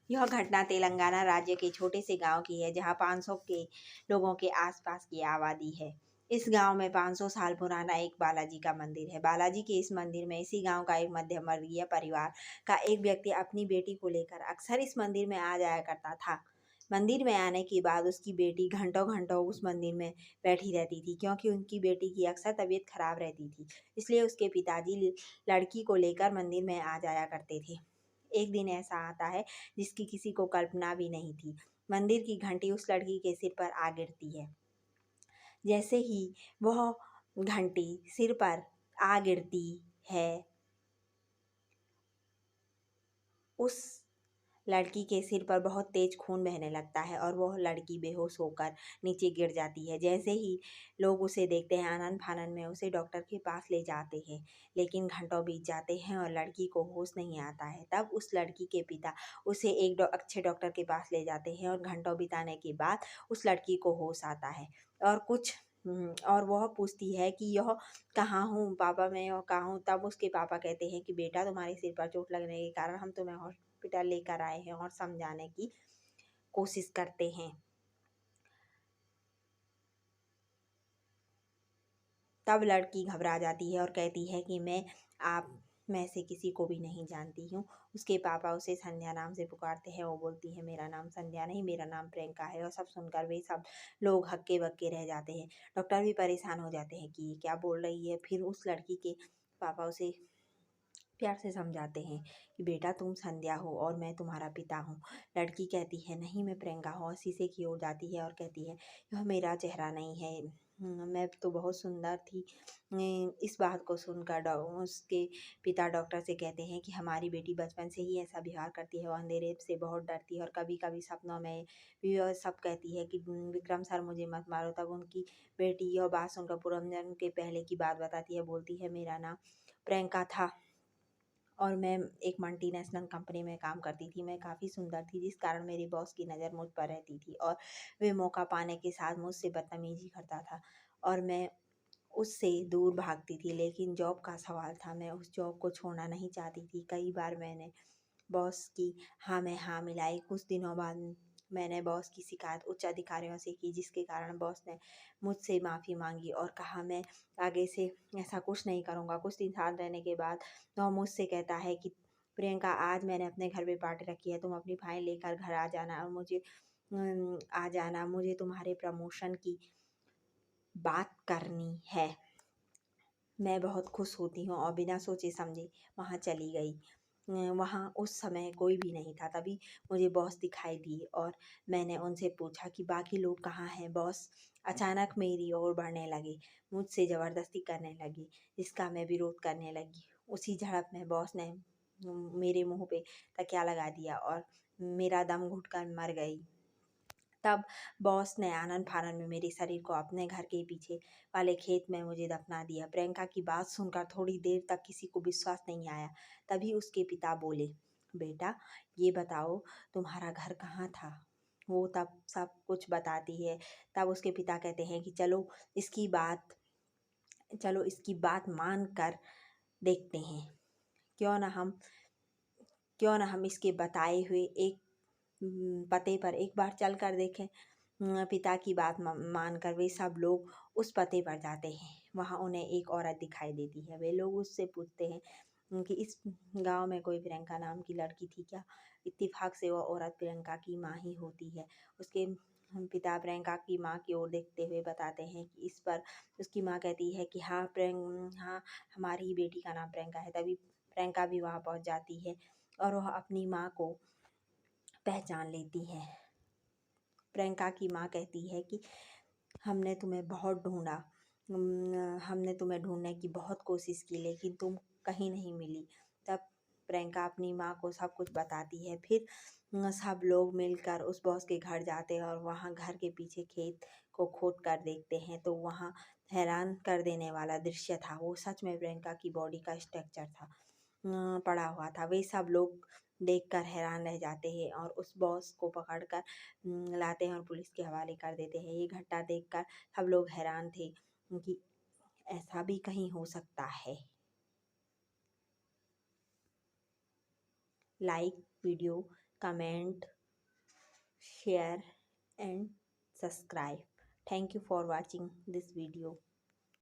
यह घटना तेलंगाना राज्य के छोटे से गांव की है जहां 500 के लोगों के आसपास की आबादी है। इस गांव में 500 साल पुराना एक बालाजी का मंदिर है। बालाजी के इस मंदिर में इसी गांव का एक मध्यम वर्गीय परिवार का एक व्यक्ति अपनी बेटी को लेकर अक्सर इस मंदिर में आ जाया करता था। मंदिर में आने के बाद उसकी बेटी घंटों घंटों उस मंदिर में बैठी रहती थी क्योंकि उनकी बेटी की अक्सर तबीयत खराब रहती थी। इसलिए उसके पिताजी लड़की को लेकर मंदिर में आ जाया करते थे। एक दिन ऐसा आता है जिसकी किसी को कल्पना भी नहीं थी। मंदिर की घंटी उस लड़की के सिर पर आ गिरती है। जैसे ही वह घंटी सिर पर आ गिरती है, उस लड़की के सिर पर बहुत तेज खून बहने लगता है और वह लड़की बेहोश होकर नीचे गिर जाती है। जैसे ही लोग उसे देखते हैं, आनन फानन में उसे डॉक्टर के पास ले जाते हैं, लेकिन घंटों बीत जाते हैं और लड़की को होश नहीं आता है। तब उस लड़की के पिता उसे एक अच्छे डॉक्टर के पास ले जाते हैं और घंटों बिताने के बाद उस लड़की को होश आता है और और वह पूछती है कि यह कहाँ हूँ पापा, मैं यह कहाँ हूँ। तब उसके पापा कहते हैं कि बेटा, तुम्हारे सिर पर चोट लगने के कारण हम तुम्हें हॉस्पिटल लेकर आए हैं और समझाने की कोशिश करते हैं। तब लड़की घबरा जाती है और कहती है कि मैं आप में से किसी को भी नहीं जानती हूँ। उसके पापा उसे संध्या नाम से पुकारते हैं। वो बोलती है, मेरा नाम संध्या नहीं, मेरा नाम प्रियंका है। और सब सुनकर वे सब लोग हक्के बक्के रह जाते हैं। डॉक्टर भी परेशान हो जाते हैं कि ये क्या बोल रही है। फिर उस लड़की के पापा उसे प्यार से समझाते हैं कि बेटा, तुम संध्या हो और मैं तुम्हारा पिता हूँ। लड़की कहती है, नहीं, मैं प्रियंका हूँ, और शीशे की ओर जाती है और कहती है, यह मेरा चेहरा नहीं है, मैं तो बहुत सुंदर थी। इस बात को सुनकर उसके पिता डॉक्टर से कहते हैं कि हमारी बेटी बचपन से ही ऐसा व्यवहार करती है, वो अंधेरे से बहुत डरती है और कभी कभी सपनों में भी वह सब कहती है कि विक्रम सर, मुझे मत मारो। तब उनकी बेटी यह बात सुनकर पुनर्जन्म के पहले की बात बताती है। बोलती है, मेरा नाम प्रियंका था और मैं एक मल्टीनेशनल कंपनी में काम करती थी। मैं काफ़ी सुंदर थी, जिस कारण मेरे बॉस की नज़र मुझ पर रहती थी और वे मौका पाने के साथ मुझसे बदतमीजी करता था और मैं उससे दूर भागती थी। लेकिन जॉब का सवाल था, मैं उस जॉब को छोड़ना नहीं चाहती थी। कई बार मैंने बॉस की हाँ में हाँ मिलाई। कुछ दिनों बाद मैंने बॉस की शिकायत उच्च अधिकारियों से की, जिसके कारण बॉस ने मुझसे माफ़ी मांगी और कहा, मैं आगे से ऐसा कुछ नहीं करूँगा। कुछ दिन साथ रहने के बाद वह मुझसे कहता है कि प्रियंका, आज मैंने अपने घर पे पार्टी रखी है, तुम अपनी फाइल लेकर घर आ जाना और आ जाना, मुझे तुम्हारे प्रमोशन की बात करनी है। मैं बहुत खुश होती हूँ और बिना सोचे समझे वहाँ चली गई। वहाँ उस समय कोई भी नहीं था। तभी मुझे बॉस दिखाई दिए और मैंने उनसे पूछा कि बाकी लोग कहाँ हैं। बॉस अचानक मेरी ओर बढ़ने लगे, मुझसे ज़बरदस्ती करने लगे, जिसका मैं विरोध करने लगी। उसी झड़प में बॉस ने मेरे मुंह पे तकिया लगा दिया और मेरा दम घुटकर मर गई। तब बॉस ने आनन फानन में मेरे शरीर को अपने घर के पीछे वाले खेत में मुझे दफना दिया। प्रियंका की बात सुनकर थोड़ी देर तक किसी को विश्वास नहीं आया। तभी उसके पिता बोले, बेटा, ये बताओ तुम्हारा घर कहाँ था। वो तब सब कुछ बताती है। तब उसके पिता कहते हैं कि चलो इसकी बात मान कर देखते हैं। क्यों ना हम क्यों ना हम इसके बताए हुए एक पते पर एक बार चल कर देखें। पिता की बात मानकर वे सब लोग उस पते पर जाते हैं। वहाँ उन्हें एक औरत दिखाई देती है। वे लोग उससे पूछते हैं कि इस गांव में कोई प्रियंका नाम की लड़की थी क्या। इत्तेफाक से वो औरत प्रियंका की माँ ही होती है। उसके पिता प्रियंका की माँ की ओर देखते हुए बताते हैं कि इस पर उसकी माँ कहती है कि हाँ, हमारी ही बेटी का नाम प्रियंका है। तभी प्रियंका भी वहाँ पहुँच जाती है और वह अपनी माँ को पहचान लेती है। प्रियंका की माँ कहती है कि हमने तुम्हें बहुत ढूंढा, हमने तुम्हें ढूंढने की बहुत कोशिश की, लेकिन तुम कहीं नहीं मिली। तब प्रियंका अपनी माँ को सब कुछ बताती है। फिर सब लोग मिलकर उस बॉस के घर जाते हैं और वहाँ घर के पीछे खेत को खोद कर देखते हैं तो वहाँ हैरान कर देने वाला दृश्य था। वो सच में प्रियंका की बॉडी का स्ट्रक्चर था, पड़ा हुआ था। वे सब लोग देखकर हैरान रह जाते हैं और उस बॉस को पकड़कर लाते हैं और पुलिस के हवाले कर देते हैं। ये घटना देखकर सब लोग हैरान थे कि ऐसा भी कहीं हो सकता है। Like video comment, share and subscribe. Thank you for watching this video.